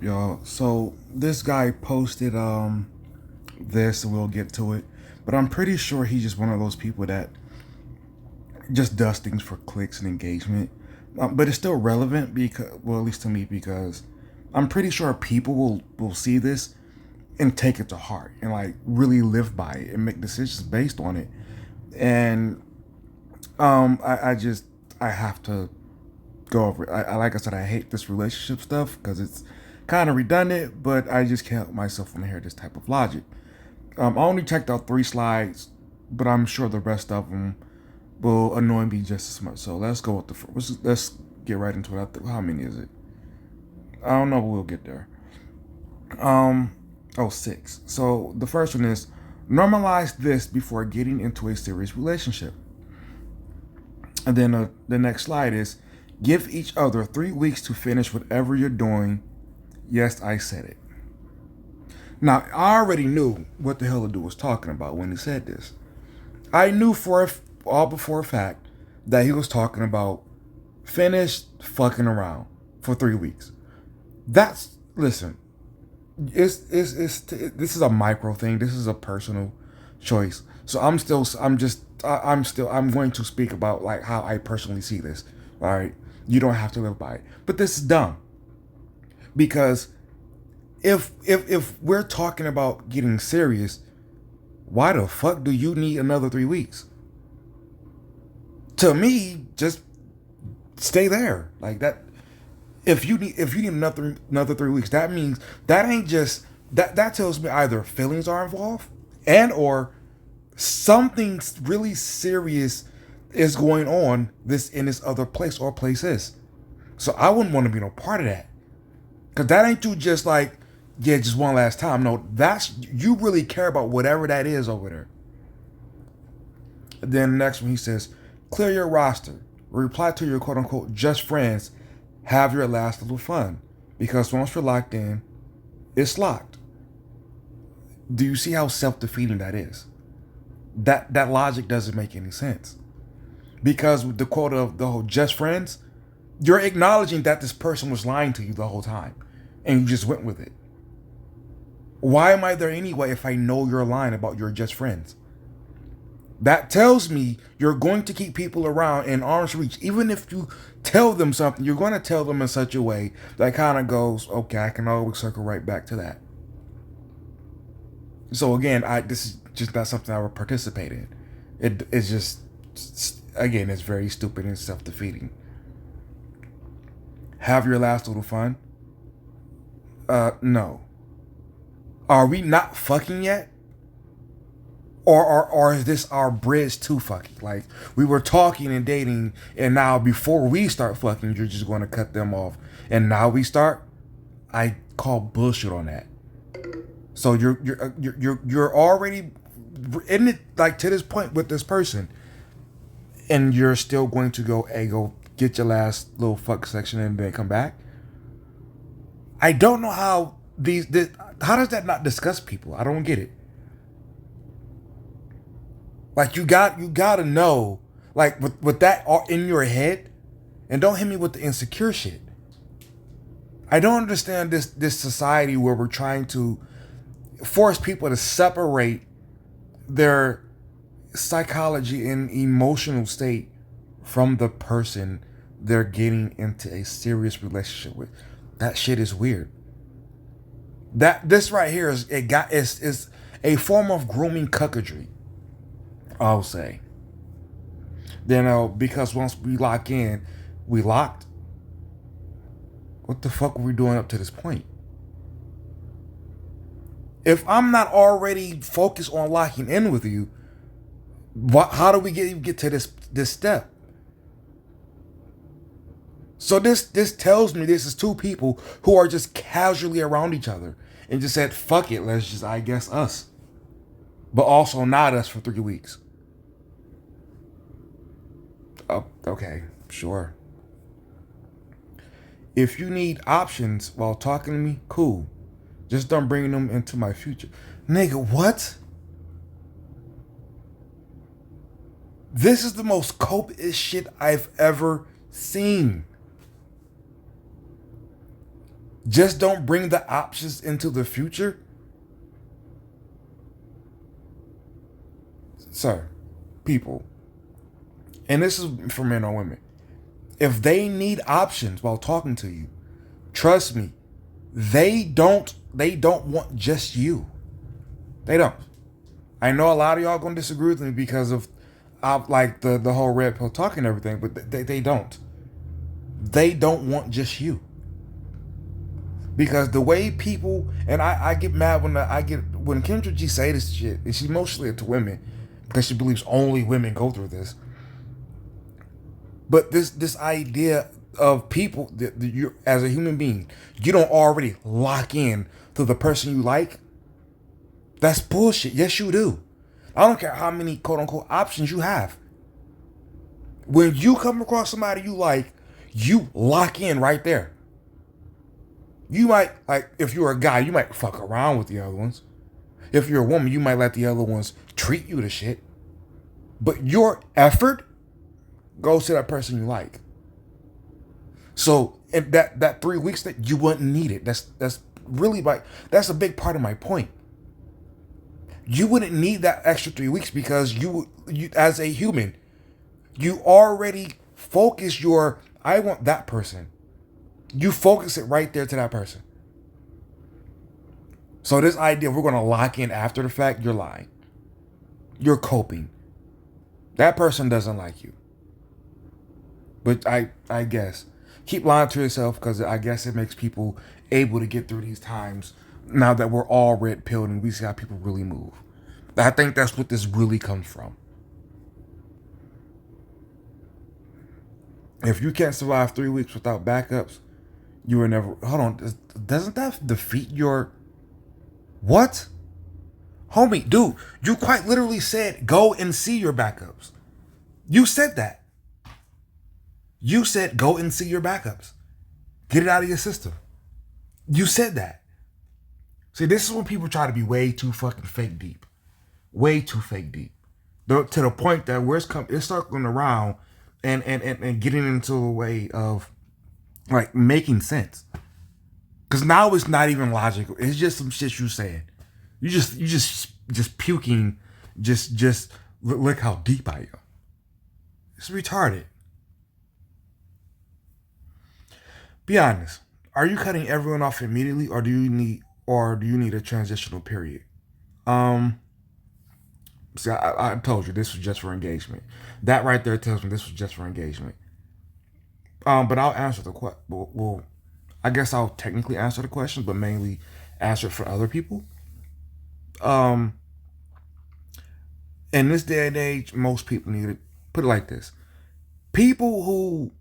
Y'all. So this guy posted this, and we'll get to it. But I'm pretty sure he's just one of those people that just does things for clicks and engagement. But it's still relevant because, well, at least to me, because I'm pretty sure people will see this and take it to heart and like really live by it and make decisions based on it. And I just I have to go over it. Like I said, I hate this relationship stuff because it's kind of redundant, but I just can't help myself from hear this type of logic. I only checked out 3 slides, but I'm sure the rest of them will annoy me just as much. So let's go with the first. Let's get right into it. How many is it? I don't know, but we'll get there. Um, oh, 6. So the first one is normalize this before getting into a serious relationship. And then the next slide is give each other 3 weeks to finish whatever you're doing. Yes, I said it. Now, I already knew what the hell the dude was talking about when he said this. I knew all before a fact that he was talking about finish fucking around for 3 weeks. That's listen. This is a micro thing. This is a personal choice. So I'm going to speak about like how I personally see this. All right, you don't have to live by it, but this is dumb because if we're talking about getting serious, why the fuck do you need another 3 weeks? To me, just stay there like that. If you need another 3 weeks, that means that ain't just that tells me either feelings are involved and or something really serious is going on this in this other place or places. So I wouldn't want to be no part of that. Cause that ain't you just like, yeah, just one last time. No, that's you really care about whatever that is over there. Then the next one he says, clear your roster. Reply to your quote unquote just friends. Have your last little fun. Because once you're locked in, it's locked. Do you see how self-defeating that is? That logic doesn't make any sense. Because with the quote of the whole just friends, you're acknowledging that this person was lying to you the whole time. And you just went with it. Why am I there anyway if I know you're lying about your just friends? That tells me you're going to keep people around in arm's reach. Even if you tell them something, you're going to tell them in such a way that kind of goes, okay, I can always circle right back to that. So again, this is just not something I would participate in. It's just, again, it's very stupid and self-defeating. Have your last little fun? No. Are we not fucking yet? Or is this our bridge to fucking? Like, we were talking and dating, and now before we start fucking, you're just going to cut them off. And now we start? I call bullshit on that. So you're already in it, like, to this point with this person, and you're still going to go, hey, go get your last little fuck section and then come back? I don't know how how does that not disgust people? I don't get it. Like you gotta know, like with that all in your head, and don't hit me with the insecure shit. I don't understand this society where we're trying to force people to separate their psychology and emotional state from the person they're getting into a serious relationship with. That shit is weird. That this right here is a form of grooming cuckoldry. I'll say. Then because once we lock in, we locked. What the fuck were we doing up to this point? If I'm not already focused on locking in with you, how do we get to this step? So this tells me this is two people who are just casually around each other and just said, fuck it, let's just, I guess, us. But also not us for 3 weeks. Oh, okay, sure. If you need options while talking to me, cool. Just don't bring them into my future. Nigga, what? This is the most copious shit I've ever seen. Just don't bring the options into the future. Sir, people, and this is for men or women, if they need options while talking to you, trust me, they don't want just you. They don't. I know a lot of y'all gonna disagree with me because of like the whole red pill talking and everything, but they don't. They don't want just you. Because the way people, and I get mad when Kendra G say this shit, and she mostly to women because she believes only women go through this. But this idea of people that you, as a human being, you don't already lock in to the person you like. That's bullshit. Yes, you do. I don't care how many quote unquote options you have. When you come across somebody you like, you lock in right there. You might, like, if you're a guy, you might fuck around with the other ones. If you're a woman, you might let the other ones treat you to shit. But your effort goes to that person you like. So in that 3 weeks that you wouldn't need it. That's really that's a big part of my point. You wouldn't need that extra 3 weeks because you as a human, you already focus your I want that person. You focus it right there to that person. So this idea we're gonna lock in after the fact, you're lying. You're coping. That person doesn't like you. But I guess keep lying to yourself because I guess it makes people able to get through these times now that we're all red pilled and we see how people really move. I think that's what this really comes from. If you can't survive 3 weeks without backups, you were never. Hold on, doesn't that defeat your what? Homie, dude, you quite literally said go and see your backups. You said that. You said go and see your backups. Get it out of your system. You said that. See, this is when people try to be way too fucking fake deep. Way too fake deep. To the point that where it's circling around and getting into a way of like making sense. Cause now it's not even logical. It's just some shit you saying. You just puking. Just look how deep I am. It's retarded. Be honest. Are you cutting everyone off immediately, or do you need a transitional period? See, I told you this was just for engagement. That right there tells me this was just for engagement. But I'll answer the question. Well, I guess I'll technically answer the question, but mainly answer it for other people. Um, in this day and age, most people need to put it like this: people who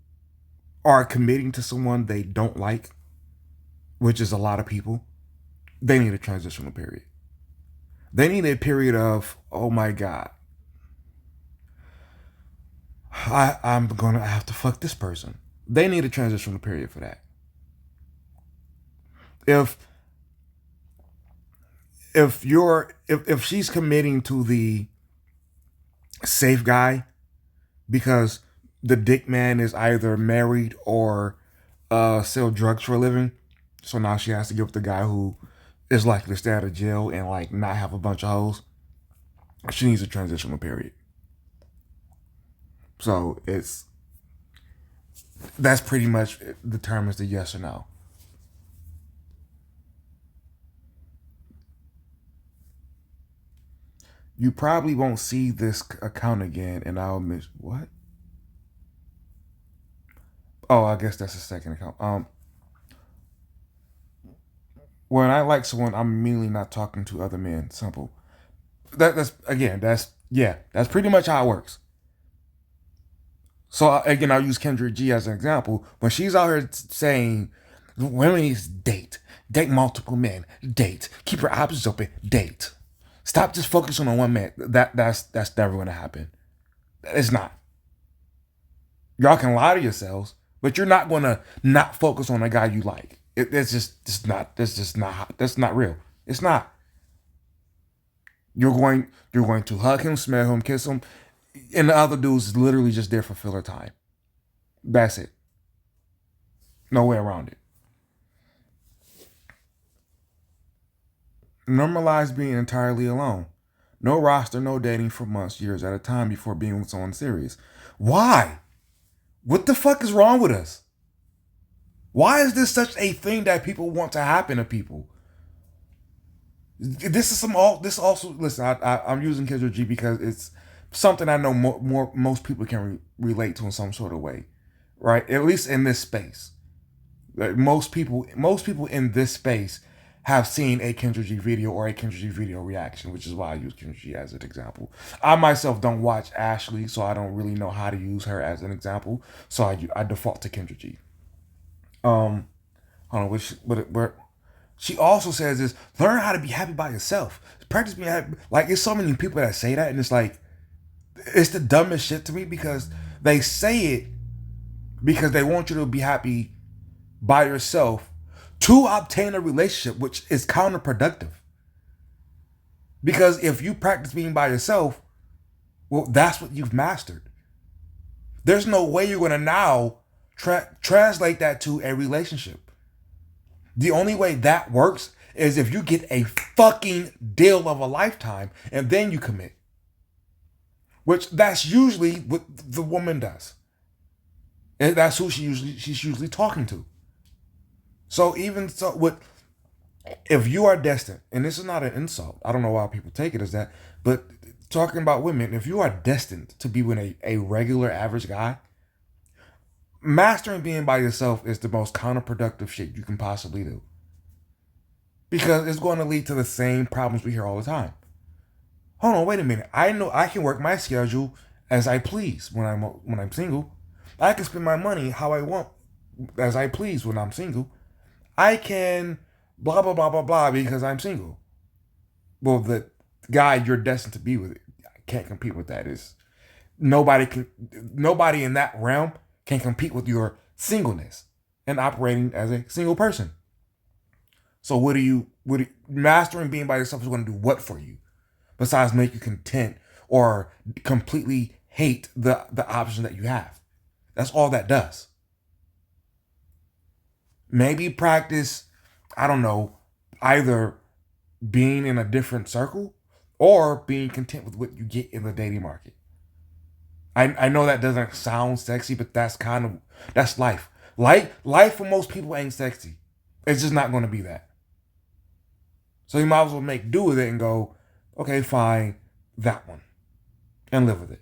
are committing to someone they don't like, which is a lot of people, they need a transitional period. They need a period of, oh my God, I'm gonna have to fuck this person. They need a transitional period for that. If if she's committing to the safe guy because the dick man is either married or sell drugs for a living, so now she has to give up the guy who is likely to stay out of jail and like not have a bunch of hoes. She needs a transitional period. So that's pretty much determines the yes or no. You probably won't see this account again, and I'll miss what? Oh, I guess that's the second account. When I like someone, I'm immediately not talking to other men. Simple. That's again. That's pretty much how it works. So again, I'll use Kendra G as an example. When she's out here saying women need to date multiple men, date, keep your options open, date. Stop just focusing on one man. That's never going to happen. It's not. Y'all can lie to yourselves, but you're not going to not focus on a guy you like. It's just not. That's just not. That's not real. It's not. You're going to hug him, smell him, kiss him, and the other dude's literally just there for filler time. That's it. No way around it. Normalize being entirely alone. No roster, no dating for months, years at a time before being with someone serious. Why? What the fuck is wrong with us? Why is this such a thing that people want to happen to people? This is some all. This also listen. I'm using Kendra G because it's something I know most people can relate to in some sort of way, right? At least in this space, like most people in this space have seen a Kendra G video or a Kendra G video reaction, which is why I use Kendra G as an example. I myself don't watch Ashley, so I don't really know how to use her as an example. So I default to Kendra G. Um, I don't know which, but she also says is learn how to be happy by yourself. Practice being happy. Like it's so many people that say that, and it's like it's the dumbest shit to me because they say it because they want you to be happy by yourself to obtain a relationship, which is counterproductive. Because if you practice being by yourself, well, that's what you've mastered. There's no way you're gonna now translate that to a relationship. The only way that works is if you get a fucking deal of a lifetime and then you commit. Which that's usually what the woman does. And that's who she's usually talking to. So even so what if you are destined, and this is not an insult, I don't know why people take it as that, but talking about women, if you are destined to be with a regular average guy, mastering being by yourself is the most counterproductive shit you can possibly do. Because it's going to lead to the same problems we hear all the time. Hold on, wait a minute. I know I can work my schedule as I please when I'm single. I can spend my money how I want as I please when I'm single. I can blah blah blah blah blah because I'm single. Well, the guy you're destined to be with can't compete with that. Is nobody in that realm can compete with your singleness and operating as a single person. So mastering being by yourself is going to do what for you besides make you content or completely hate the option that you have? That's all that does. Maybe practice, I don't know, either being in a different circle or being content with what you get in the dating market. I know that doesn't sound sexy, but that's life. Life for most people ain't sexy. It's just not going to be that. So you might as well make do with it and go, okay, fine, that one, and live with it.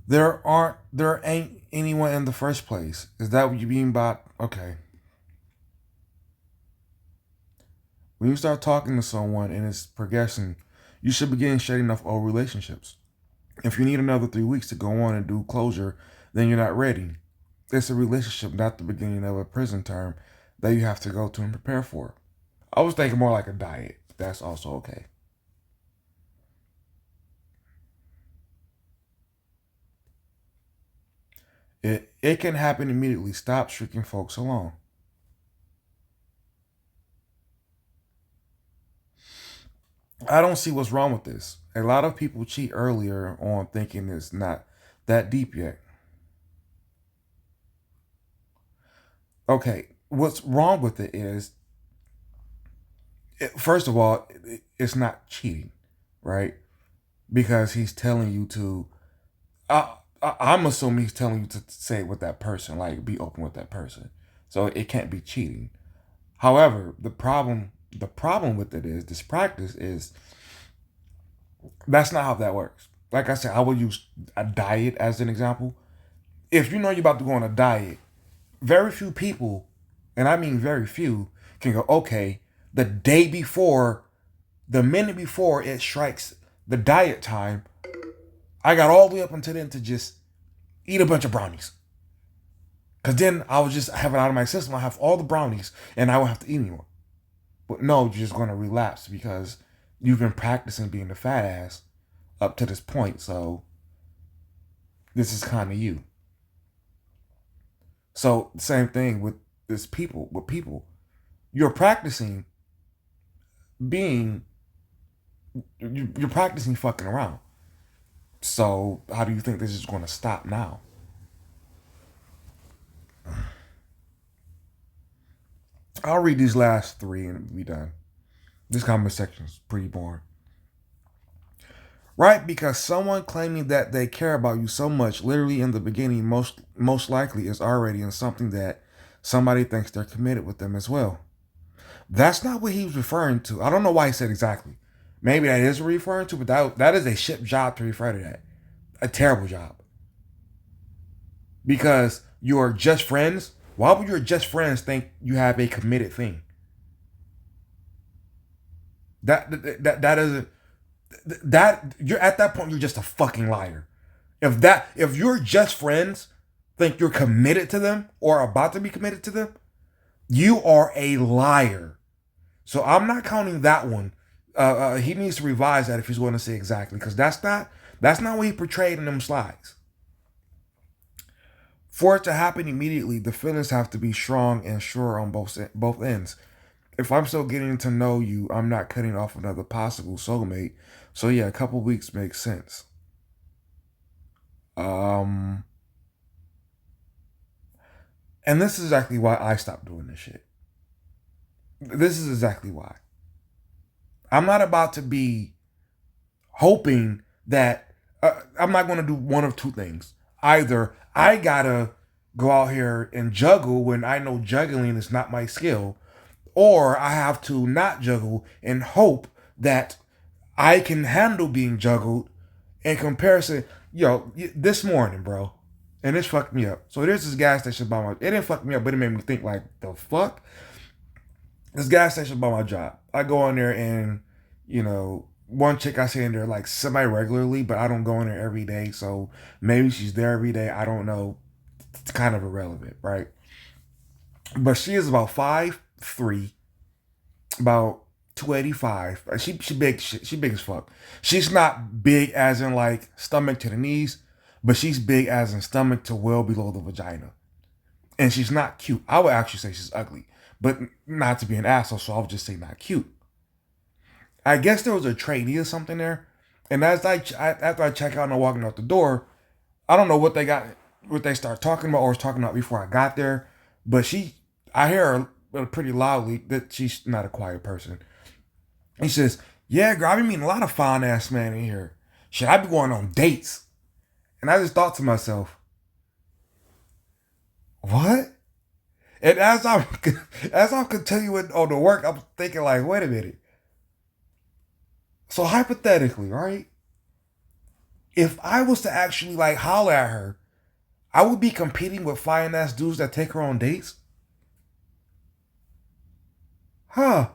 There ain't anyone in the first place. Is that what you mean by okay? When you start talking to someone and it's progressing, you should begin shedding off old relationships. If you need another 3 weeks to go on and do closure, then you're not ready. It's a relationship, not the beginning of a prison term that you have to go to and prepare for. I was thinking more like a diet. That's also okay. It can happen immediately. Stop shrinking folks along. I don't see what's wrong with this. A lot of people cheat earlier on thinking it's not that deep yet. Okay, what's wrong with it is, first of all, it's not cheating, right? Because he's telling you to. I'm assuming he's telling you to say it with that person, like be open with that person. So it can't be cheating. However, the problem with it is this practice is that's not how that works. Like I said, I will use a diet as an example. If you know you're about to go on a diet, very few people, and I mean very few, can go, okay, the day before, the minute before it strikes the diet time, I got all the way up until then to just eat a bunch of brownies. Because then I would just have it out of my system. I have all the brownies and I won't have to eat anymore. But no, you're just going to relapse because you've been practicing being the fat ass up to this point. So this is kind of you. So same thing with people. You're practicing being, you're practicing fucking around. So how do you think this is going to stop now? I'll read these last three and be done. This comment section is pretty boring. Right, because someone claiming that they care about you so much, literally in the beginning, most likely is already in something that somebody thinks they're committed with them as well. That's not what he was referring to. I don't know why he said exactly. Maybe that is what he's referring to, but that is a shit job to refer to that. A terrible job. Because you are just friends. Why would your just friends think you have a committed thing? That isn't that you're at that point you're just a fucking liar. If your just friends think you're committed to them or about to be committed to them, you are a liar. So I'm not counting that one. He needs to revise that if he's going to say exactly, because that's not what he portrayed in them slides. For it to happen immediately, the feelings have to be strong and sure on both ends. If I'm still getting to know you, I'm not cutting off another possible soulmate. So yeah, a couple weeks makes sense. And this is exactly why I stopped doing this shit. This is exactly why. I'm not about to be hoping that I'm not going to do one of two things. Either I gotta go out here and juggle when I know juggling is not my skill, or I have to not juggle and hope that I can handle being juggled in comparison. Yo, this morning, bro, and this fucked me up. So there's this gas station by my. It didn't fuck me up, but it made me think like, the fuck. This gas station by my job. I go in there and, one chick I see in there like semi regularly, but I don't go in there every day. So maybe she's there every day. I don't know. It's kind of irrelevant, right? But she is about 5'3", about 285. She big. She big as fuck. She's not big as in like stomach to the knees, but she's big as in stomach to well below the vagina. And she's not cute. I would actually say she's ugly, but not to be an asshole, so I would just say not cute. I guess there was a trainee or something there, and after I check out and I'm walking out the door, I don't know what they start talking about or was talking about before I got there, but I hear her pretty loudly that she's not a quiet person. He says, "Yeah, girl, I've been meeting a lot of fine ass men in here. Should I be going on dates?" And I just thought to myself, what? And as I'm continuing on the work, I'm thinking like, wait a minute. So hypothetically, right? If I was to actually like holler at her, I would be competing with fine ass dudes that take her on dates? Huh.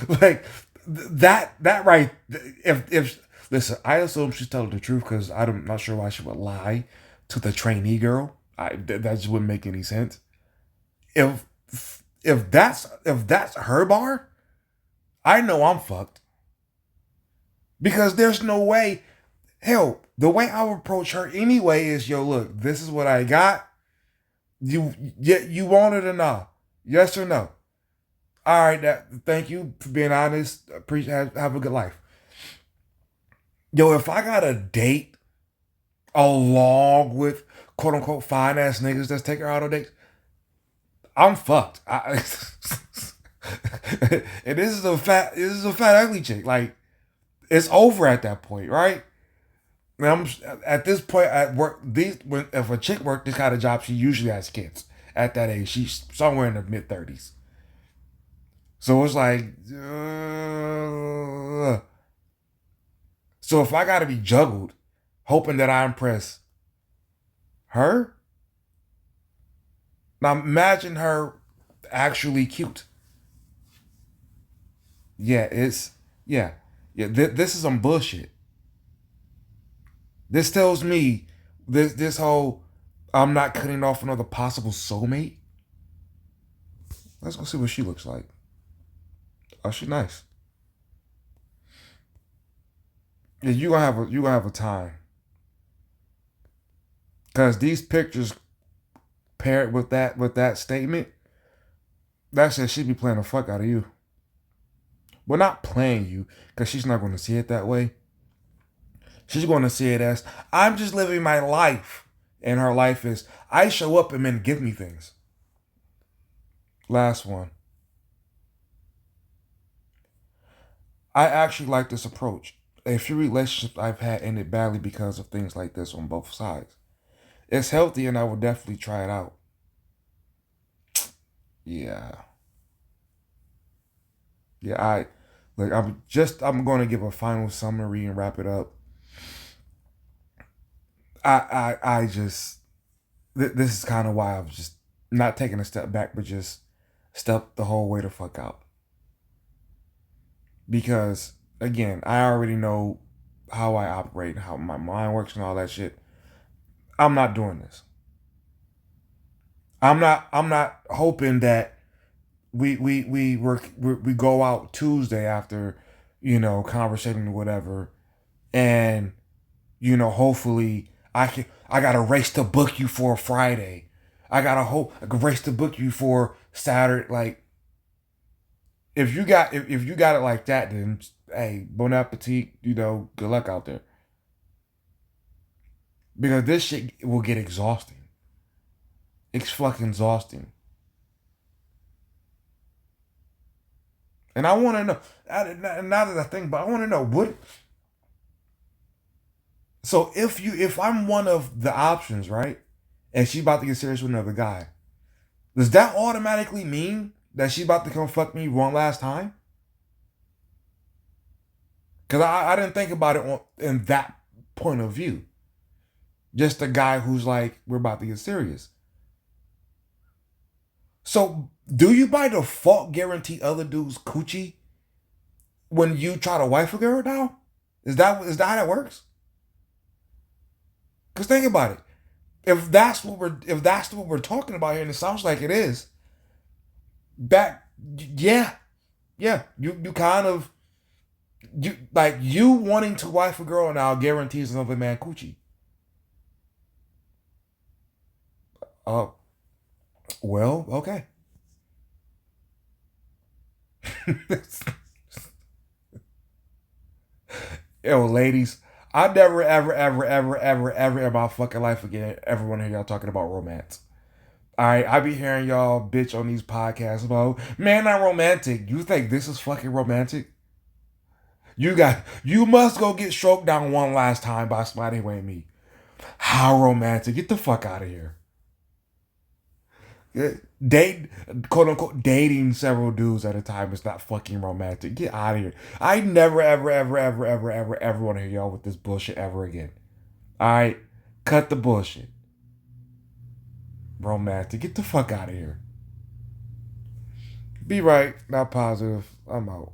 Like that right, if listen, I assume she's telling the truth because I'm not sure why she would lie to the trainee girl. That just wouldn't make any sense. If if that's her bar, I know I'm fucked because there's no way. Hell, the way I would approach her anyway is, yo, look, this is what I got. You want it or no? Yes or no? All right, thank you for being honest. Appreciate, have a good life. Yo, if I got a date along with quote unquote fine ass niggas that's taking her out on dates, I'm fucked. And this is a fat ugly chick. Like, it's over at that point, right? Now, I'm at this point at work. If a chick worked this kind of job, she usually has kids at that age. She's somewhere in the mid 30s. So it's like, so if I got to be juggled, hoping that I impress her, now imagine her actually cute. Yeah, yeah. This is some bullshit. This tells me this whole I'm not cutting off another possible soulmate. Let's go see what she looks like. Oh, she nice. Yeah, you gonna have a time because these pictures paired with that statement, that says she be playing the fuck out of you. Well, not playing you, because she's not going to see it that way. She's going to see it as, I'm just living my life. And her life is, I show up and men give me things. Last one. I actually like this approach. A few relationships I've had ended badly because of things like this on both sides. It's healthy and I will definitely try it out. Yeah. Yeah, I'm going to give a final summary and wrap it up. I just this is kind of why I was just not taking a step back, but just step the whole way the fuck out. Because again, I already know how I operate, how my mind works, and all that shit. I'm not doing this. I'm not hoping that we go out Tuesday after, conversating or whatever, and hopefully I got a race to book you for Friday. I can race to book you for Saturday. Like, if you got it like that, then hey, bon appetit. Good luck out there, because this shit will get exhausting. It's fucking exhausting. And I want to know. Now that I think, but I want to know what. So if I'm one of the options, right, and she's about to get serious with another guy, does that automatically mean that she's about to come fuck me one last time? Because I didn't think about it in that point of view. Just a guy who's like, we're about to get serious. So do you by default guarantee other dudes coochie when you try to wife a girl now? Is that how that works? Because think about it. If that's what we're talking about here, and it sounds like it is, that yeah, yeah, you kind of you wanting to wife a girl now guarantees another man coochie. Oh, well, okay. Yo, ladies, I never, ever, ever, ever, ever, ever in my fucking life again ever want to hear y'all talking about romance. All right, I be hearing y'all bitch on these podcasts about, man, not romantic. You think this is fucking romantic? You must go get stroked down one last time by somebody who ain't me. How romantic? Get the fuck out of here. Yeah, date, quote unquote, dating several dudes at a time is not fucking romantic. Get out of here. I never, ever, ever, ever, ever, ever, ever want to hear y'all with this bullshit ever again. All right, cut the bullshit. Romantic. Get the fuck out of here. Be right, not positive. I'm out.